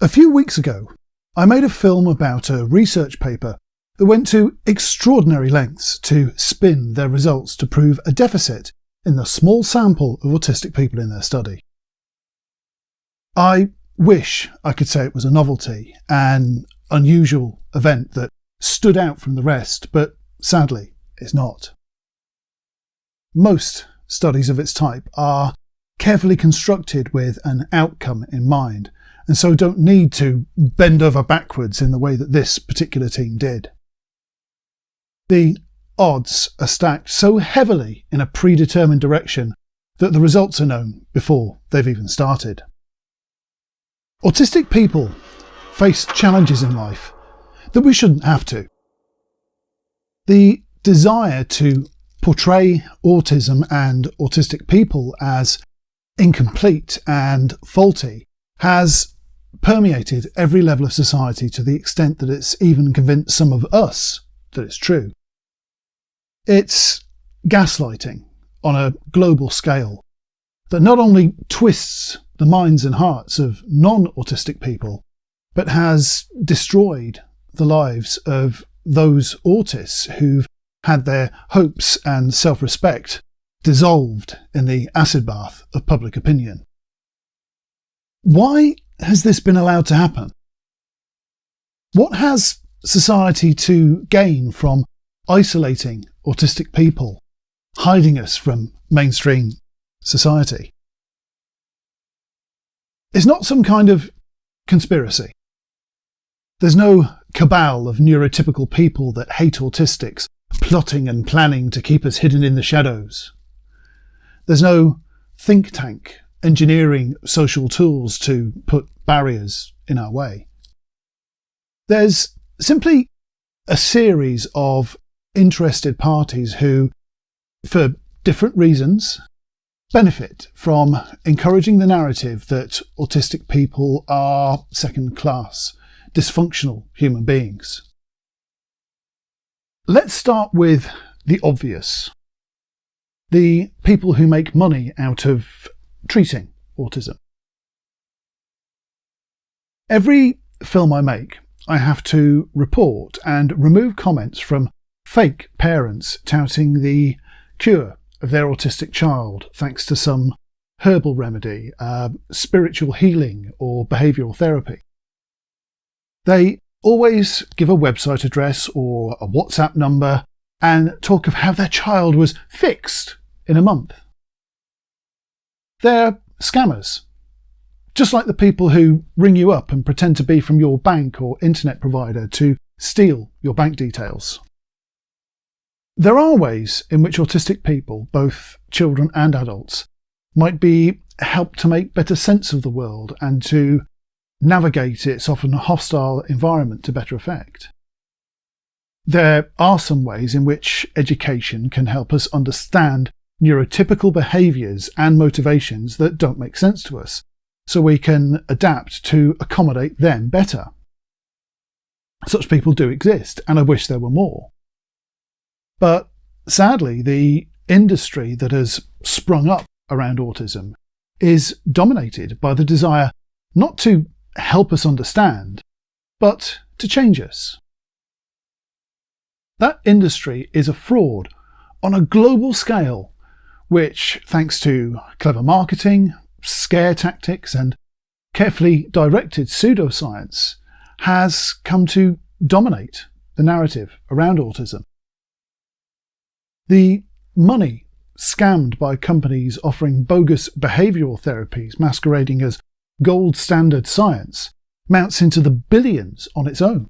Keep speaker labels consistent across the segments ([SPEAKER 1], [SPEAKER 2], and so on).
[SPEAKER 1] A few weeks ago, I made a film about a research paper that went to extraordinary lengths to spin their results to prove a deficit in the small sample of autistic people in their study. I wish I could say it was a novelty, an unusual event that stood out from the rest, but sadly, it's not. Most studies of its type are carefully constructed with an outcome in mind, and so don't need to bend over backwards in the way that this particular team did. The odds are stacked so heavily in a predetermined direction that the results are known before they've even started. Autistic people face challenges in life that we shouldn't have to. The desire to portray autism and autistic people as incomplete and faulty has permeated every level of society to the extent that it's even convinced some of us that it's true. It's gaslighting on a global scale that not only twists the minds and hearts of non-autistic people, but has destroyed the lives of those autists who've had their hopes and self-respect dissolved in the acid bath of public opinion. Why has this been allowed to happen? What has society to gain from isolating autistic people, hiding us from mainstream society? It's not some kind of conspiracy. There's no cabal of neurotypical people that hate autistics, plotting and planning to keep us hidden in the shadows. There's no think tank engineering social tools to put barriers in our way. There's simply a series of interested parties who, for different reasons, benefit from encouraging the narrative that autistic people are second-class, dysfunctional human beings. Let's start with the obvious. The people who make money out of treating autism. Every film I make, I have to report and remove comments from fake parents touting the cure of their autistic child thanks to some herbal remedy, spiritual healing or behavioural therapy. They always give a website address or a WhatsApp number and talk of how their child was fixed in a month. They're scammers, just like the people who ring you up and pretend to be from your bank or internet provider to steal your bank details. There are ways in which autistic people, both children and adults, might be helped to make better sense of the world and to navigate its often hostile environment to better effect. There are some ways in which education can help us understand neurotypical behaviours and motivations that don't make sense to us, so we can adapt to accommodate them better. Such people do exist, and I wish there were more. But sadly, the industry that has sprung up around autism is dominated by the desire not to help us understand, but to change us. That industry is a fraud on a global scale, which, thanks to clever marketing, scare tactics, and carefully directed pseudoscience, has come to dominate the narrative around autism. The money scammed by companies offering bogus behavioural therapies masquerading as gold standard science mounts into the billions on its own.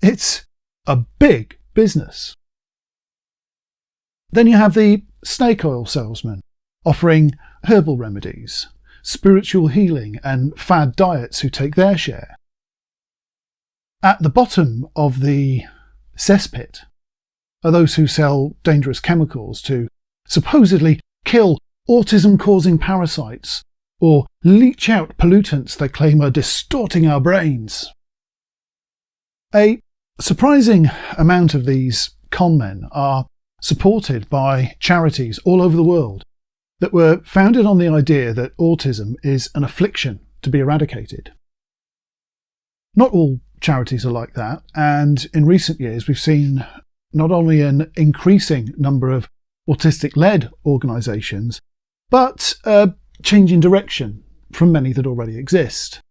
[SPEAKER 1] It's a big business. Then you have the snake oil salesman offering herbal remedies, spiritual healing and fad diets who take their share. At the bottom of the cesspit are those who sell dangerous chemicals to supposedly kill autism-causing parasites or leach out pollutants they claim are distorting our brains. A surprising amount of these conmen are supported by charities all over the world that were founded on the idea that autism is an affliction to be eradicated. Not all charities are like that, and in recent years we've seen not only an increasing number of autistic-led organisations, but a change in direction from many that already exist.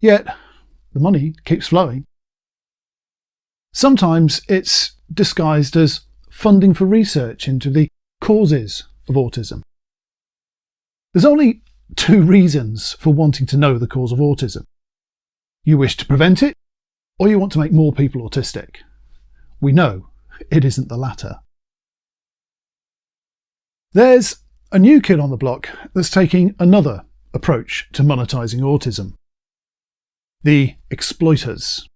[SPEAKER 1] Yet the money keeps flowing. Sometimes it's disguised as funding for research into the causes of autism. There's only two reasons for wanting to know the cause of autism. You wish to prevent it, or you want to make more people autistic. We know it isn't the latter. There's a new kid on the block that's taking another approach to monetising autism. The exploiters.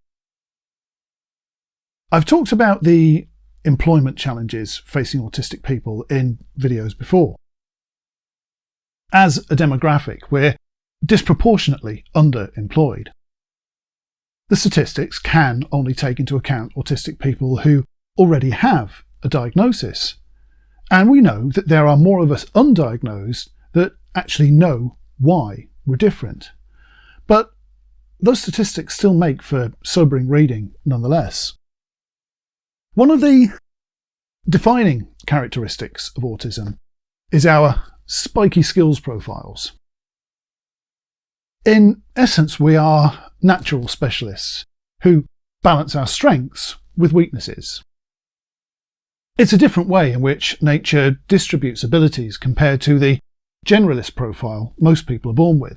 [SPEAKER 1] I've talked about the employment challenges facing autistic people in videos before. As a demographic, we're disproportionately underemployed. The statistics can only take into account autistic people who already have a diagnosis, and we know that there are more of us undiagnosed that actually know why we're different. But those statistics still make for sobering reading nonetheless. One of the defining characteristics of autism is our spiky skills profiles. In essence, we are natural specialists who balance our strengths with weaknesses. It's a different way in which nature distributes abilities compared to the generalist profile most people are born with.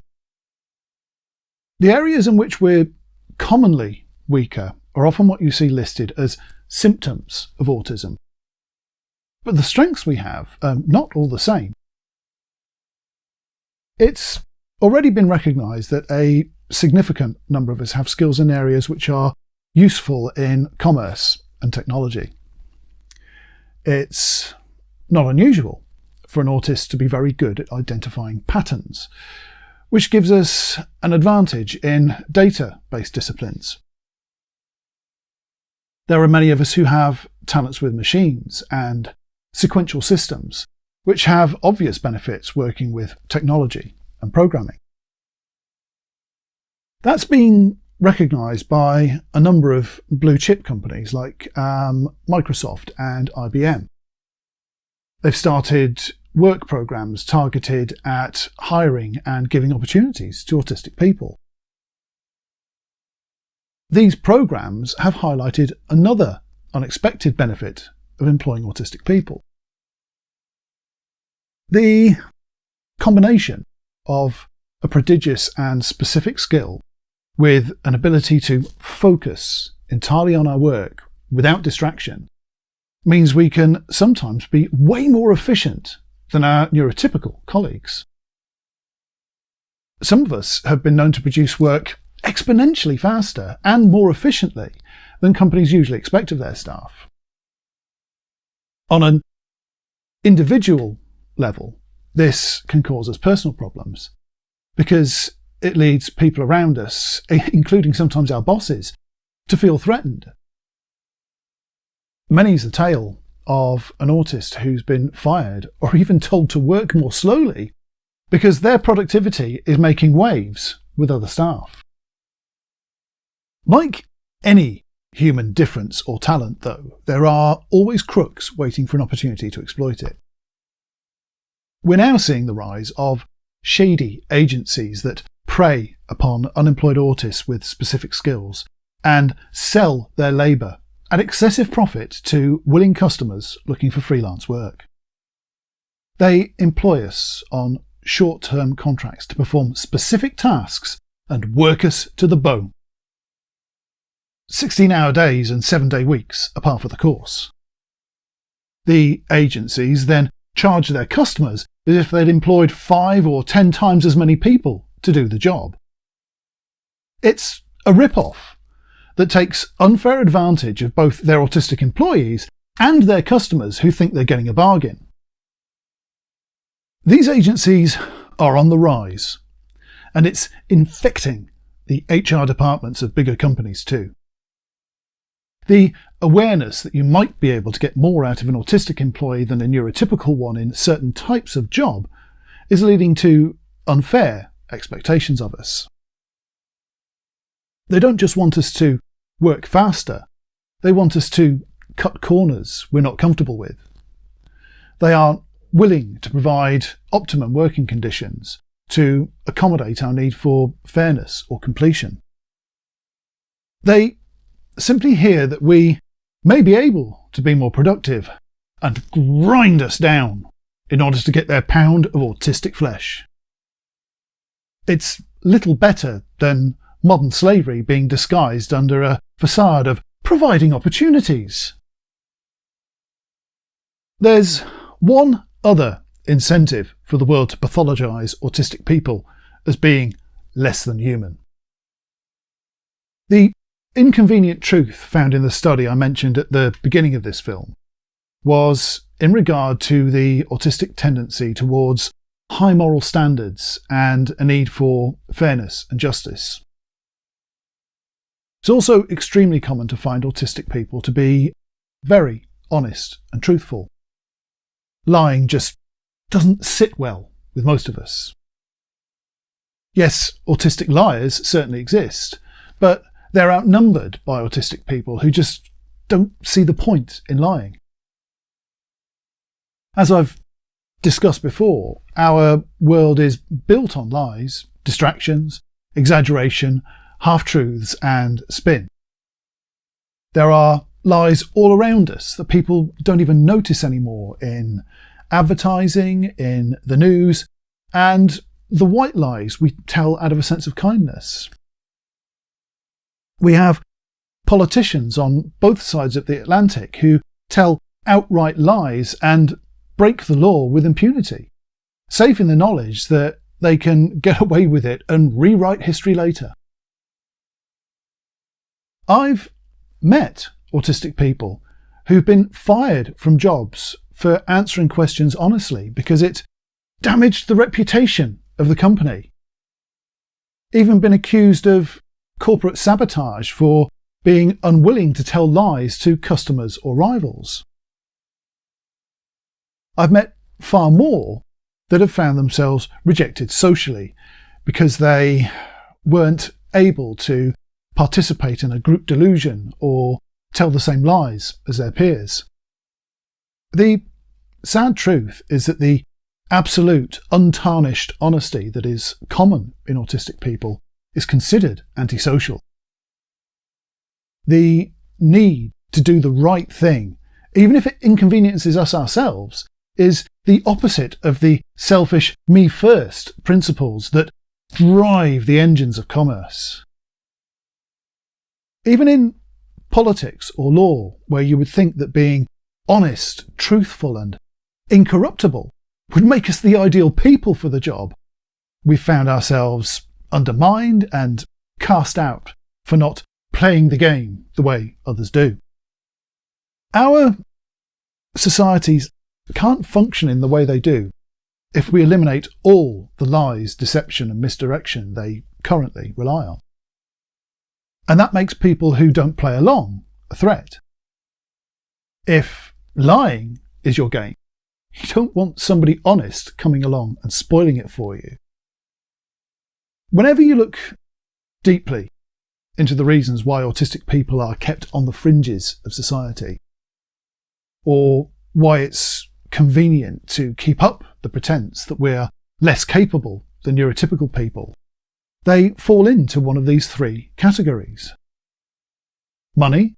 [SPEAKER 1] The areas in which we're commonly weaker are often what you see listed as symptoms of autism. But the strengths we have are not all the same. It's already been recognised that a significant number of us have skills in areas which are useful in commerce and technology. It's not unusual for an autist to be very good at identifying patterns, which gives us an advantage in data-based disciplines. There are many of us who have talents with machines and sequential systems, which have obvious benefits working with technology and programming. That's been recognised by a number of blue chip companies like Microsoft and IBM. They've started work programs targeted at hiring and giving opportunities to autistic people. These programs have highlighted another unexpected benefit of employing autistic people. The combination of a prodigious and specific skill with an ability to focus entirely on our work without distraction means we can sometimes be way more efficient than our neurotypical colleagues. Some of us have been known to produce work exponentially faster and more efficiently than companies usually expect of their staff. On an individual level, this can cause us personal problems because it leads people around us, including sometimes our bosses, to feel threatened. Many's the tale of an autist who's been fired or even told to work more slowly because their productivity is making waves with other staff. Like any human difference or talent, though, there are always crooks waiting for an opportunity to exploit it. We're now seeing the rise of shady agencies that prey upon unemployed autists with specific skills and sell their labour at excessive profit to willing customers looking for freelance work. They employ us on short-term contracts to perform specific tasks and work us to the bone. 16-hour days and 7-day weeks are par for the course. The agencies then charge their customers as if they'd employed 5 or 10 times as many people to do the job. It's a rip-off that takes unfair advantage of both their autistic employees and their customers who think they're getting a bargain. These agencies are on the rise, and it's infecting the HR departments of bigger companies too. The awareness that you might be able to get more out of an autistic employee than a neurotypical one in certain types of job is leading to unfair expectations of us. They don't just want us to work faster, they want us to cut corners we're not comfortable with. They aren't willing to provide optimum working conditions to accommodate our need for fairness or completion. They simply hear that we may be able to be more productive and grind us down in order to get their pound of autistic flesh. It's little better than modern slavery being disguised under a facade of providing opportunities. There's one other incentive for the world to pathologise autistic people as being less than human. The inconvenient truth found in the study I mentioned at the beginning of this film was in regard to the autistic tendency towards high moral standards and a need for fairness and justice. It's also extremely common to find autistic people to be very honest and truthful. Lying just doesn't sit well with most of us. Yes, autistic liars certainly exist, but they're outnumbered by autistic people who just don't see the point in lying. As I've discussed before, our world is built on lies, distractions, exaggeration, half-truths and spin. There are lies all around us that people don't even notice anymore in advertising, in the news, and the white lies we tell out of a sense of kindness. We have politicians on both sides of the Atlantic who tell outright lies and break the law with impunity, safe in the knowledge that they can get away with it and rewrite history later. I've met autistic people who've been fired from jobs for answering questions honestly because it damaged the reputation of the company. Even been accused of corporate sabotage for being unwilling to tell lies to customers or rivals. I've met far more that have found themselves rejected socially because they weren't able to participate in a group delusion or tell the same lies as their peers. The sad truth is that the absolute, untarnished honesty that is common in autistic people is considered antisocial. The need to do the right thing, even if it inconveniences us ourselves, is the opposite of the selfish me first principles that drive the engines of commerce. Even in politics or law, where you would think that being honest, truthful and incorruptible would make us the ideal people for the job, we've found ourselves undermined and cast out for not playing the game the way others do. Our societies can't function in the way they do if we eliminate all the lies, deception and misdirection they currently rely on. And that makes people who don't play along a threat. If lying is your game, you don't want somebody honest coming along and spoiling it for you. Whenever you look deeply into the reasons why autistic people are kept on the fringes of society, or why it's convenient to keep up the pretense that we're less capable than neurotypical people, they fall into one of these three categories: money,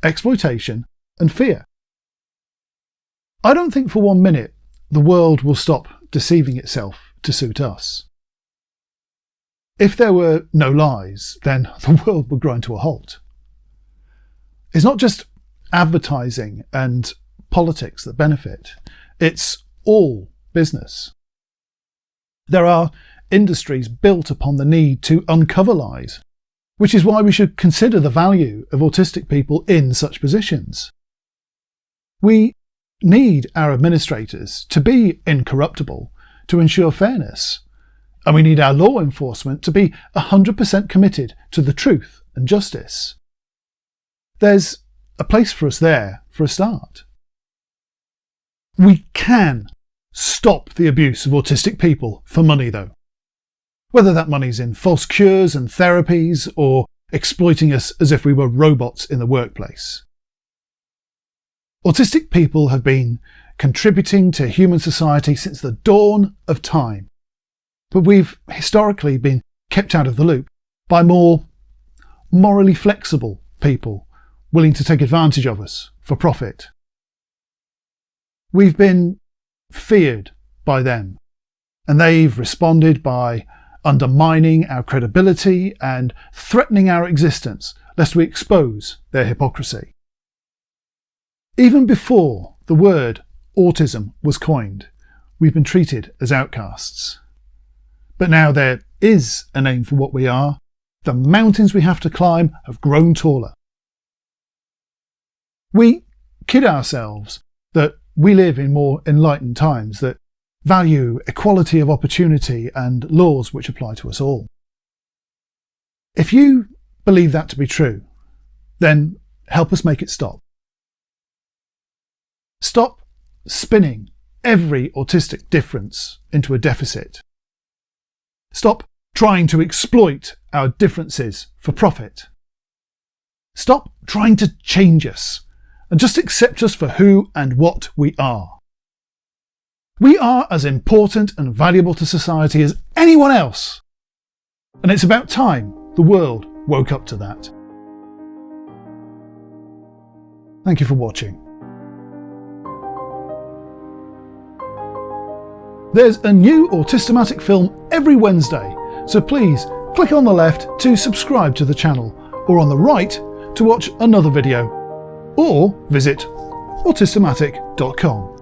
[SPEAKER 1] exploitation, and fear. I don't think for 1 minute the world will stop deceiving itself to suit us. If there were no lies, then the world would grind to a halt. It's not just advertising and politics that benefit, it's all business. There are industries built upon the need to uncover lies, which is why we should consider the value of autistic people in such positions. We need our administrators to be incorruptible to ensure fairness, and we need our law enforcement to be 100% committed to the truth and justice. There's a place for us there for a start. We can stop the abuse of autistic people for money, though. Whether that money's in false cures and therapies, or exploiting us as if we were robots in the workplace. Autistic people have been contributing to human society since the dawn of time, but we've historically been kept out of the loop by more morally flexible people willing to take advantage of us for profit. We've been feared by them, and they've responded by undermining our credibility and threatening our existence lest we expose their hypocrisy. Even before the word autism was coined, we've been treated as outcasts. But now there is a name for what we are. The mountains we have to climb have grown taller. We kid ourselves that we live in more enlightened times that value equality of opportunity and laws which apply to us all. If you believe that to be true, then help us make it stop. Stop spinning every autistic difference into a deficit. Stop trying to exploit our differences for profit. Stop trying to change us and just accept us for who and what we are. We are as important and valuable to society as anyone else, and it's about time the world woke up to that. Thank you for watching. There's a new Autistamatic film every Wednesday, so please click on the left to subscribe to the channel, or on the right to watch another video, or visit autistamatic.com.